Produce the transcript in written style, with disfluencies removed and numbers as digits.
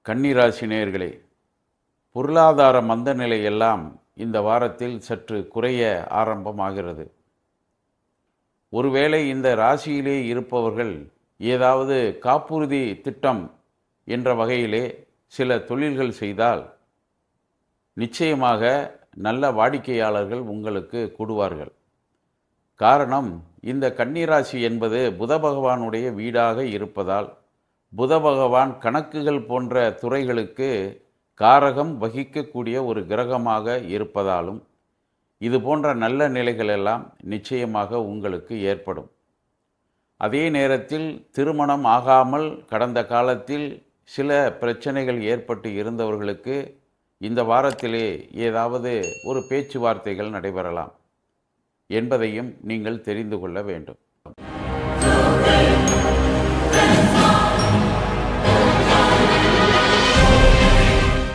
கன்னிராசி நேயர்களே, பொருளாதார மந்தநிலை எல்லாம் இந்த வாரத்தில் சற்று குறைய ஆரம்பமாகிறது. ஒருவேளை இந்த ராசியிலே இருப்பவர்கள் ஏதாவது காப்புறுதி திட்டம் என்ற வகையிலே சில தொழில்கள் செய்தால் நிச்சயமாக நல்ல வாடிக்கையாளர்கள் உங்களுக்கு கூடுவார்கள். காரணம், இந்த கன்னிராசி என்பது புத பகவானுடைய வீடாக இருப்பதால், புத பகவான் கணக்குகள் போன்ற துறைகளுக்கு காரகம் வகிக்கக்கூடிய ஒரு கிரகமாக இருப்பதாலும் இது போன்ற நல்ல நிலைகள் எல்லாம் நிச்சயமாக உங்களுக்கு ஏற்படும். அதே நேரத்தில் திருமணம் ஆகாமல் கடந்த காலத்தில் சில பிரச்சனைகள் ஏற்பட்டு இருந்தவர்களுக்கு இந்த வாரத்திலே ஏதாவது ஒரு பேச்சுவார்த்தைகள் நடைபெறலாம் என்பதையும் நீங்கள் தெரிந்து கொள்ள வேண்டும்.